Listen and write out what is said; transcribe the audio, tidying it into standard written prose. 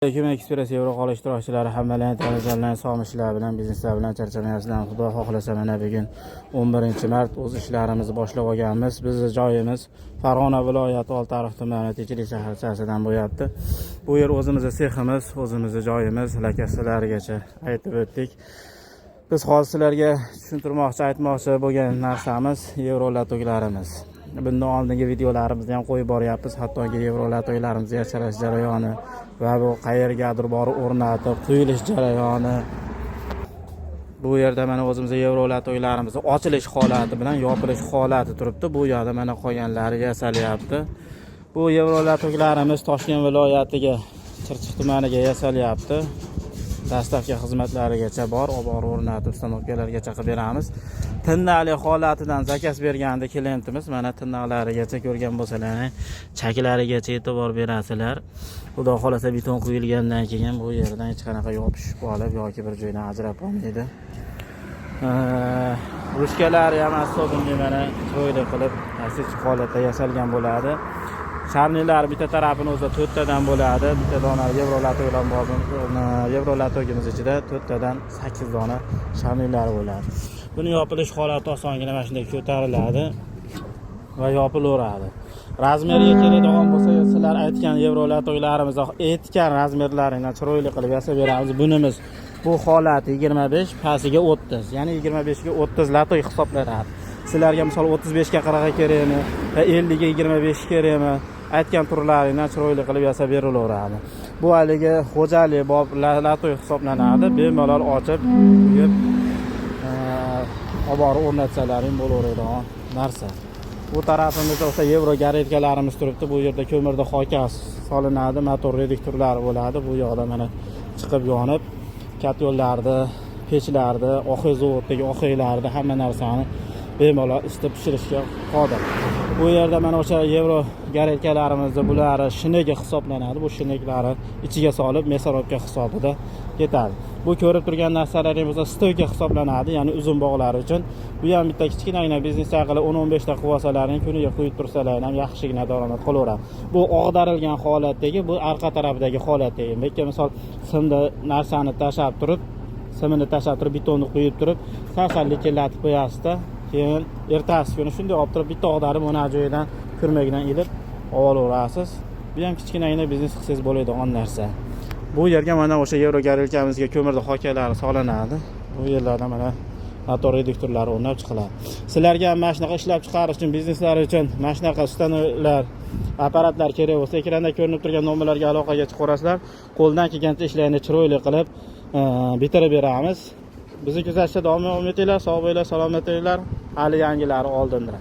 Ekspress Yevro qol ishtirokchilari hammalarni tayyorlangan sog'mishlar bilan, bizneslar bilan charchamayapsizlar. Xudo xohlasa mana bugun 11-mart o'z ishlarimizni boshlab olganmiz. Bizning joyimiz Farg'ona viloyati Oltiariq tumani Techilik shaharchasidan bo'lyapti. Bu yer o'zimizning seximiz, o'zimizning joyimiz, lakasalarigacha aytib o'tdik. Biz hozir sizlarga tushuntirmoqchi, aytmoqchi bo'lgan narsamiz Yevro latoklarimiz. Bundan oldingi videolarimizni ham qo'yib boryapmiz. Hattoki Yevro latoklarimizni yashirish jarayoni va bu qayergadir borib o'rnatib quyilish jarayoni. Bu yerda mana o'zimizga Yevro latoklarimizni ochilish holati bilan yopilish holati turibdi. Bu yerda mana qolganlari yasalyapti. Bu Yevro latoklarimiz Toshkent viloyatiga, Chirchiq tumaniga yasalyapti. Dastlabki xizmatlarigacha bor, olib borib o'rnatib stanovkalargacha qilib beramiz. Tinnali holatidan zakaz berganda klientimiz mana tinnalarigacha ko'rgan bo'lsalar, chaklarigacha e'tibor berasizlar. Xudo xolasa beton quyilgandan keyin bu yerdan hech qanaqa yopishib qolib yoki bir joydan ajrab qolmaydi. Rushkalari ham asosan mana chiroyli qilib asl holatda yasalgan bo'ladi. Sharniylar bitta tarafini o'zi 4 tadan bo'ladi. Bitta dona Yevro latoklar bor. Yevro latogimiz ichida 4 tadan 8 dona sharniylar bo'ladi. Buni yopilish holati osongina mana shunday ko'tariladi va yopilaveradi. Razmeriga keladigan bo'lsa, sizlar aytgan Yevro latoklarimizni aytgan razmerlarini chiroyli qilib yasab beramiz. Bunimiz bu holat 25, pastiga 30. Ya'ni 25 ga 30 latok hisoblanadi. Sizlarga misol 35 ga 40 ga kerakmi, 50 ga 25 kerakmi? Aytgan turlarini chiroyli qilib yasab berilaveradi. Bu haligi xo'jalik bob latok hisoblanadi. Bemalol ochib, yeb olib borib o'rnatsalaring bo'laveradigan narsa. Bu tarafimizda o'sha Yevro garetkalarimiz turibdi. Bu yerda ko'mirda hokas solinadi, motor reduktorlari bo'ladi. Bu yoqda mana chiqib yonib, katyollarda, pechlarda, oxay zavodidagi oxaylarda hamma narsani bemalol isitib pishirishga qodir. Bu yerda mana o'sha Yevro garetkalarimizni bular shinaga hisoblanadi. Bu shinaklari ichiga solib mesorobka hisobida ketadi. Bu ko'rib turgan narsalarimiz stoyka hisoblanadi, ya'ni uzun bog'lar uchun. Bu ham bitta kichkinagina biznes haqida 10-15 ta qilib olsalaring, kuniga qo'yib tursalar ham yaxshigina daromad qilaveradi. Bu og'darilgan holatdagi, bu orqa tarafdagi holatdagi. Lekin misol simda narsani tashab turib, simini tashab turib, betonni qo'yib turib, sasalliklatib qo'yasizda. Keyin ertasi kuni shunday olib turib bitta og'darib mana joyidan kurmagidan ilib olaverasiz. Bu ham kichkinagina biznes qilsangiz bo'ladigan narsa. Bu yerga mana o'sha Yevro garelkamizga ko'mirda hokalari solinadi. Bu yerlarda mana motor reduktorlari o'rnab chiqiladi. Sizlarga ham mana shunaqa ishlab chiqarish uchun, bizneslar uchun mana shunaqa ustanovlar, apparatlar kerak bo'lsa, ekranda ko'rinib turgan nomerlarga aloqaga chiqarasizlar. Qo'ldan kelgancha ishlarni chiroyli qilib bitirib beramiz. Bizni kuzatishda davom etinglar, sog' bo'linglar, salomat bo'linglar. Hali yangilari oldinda.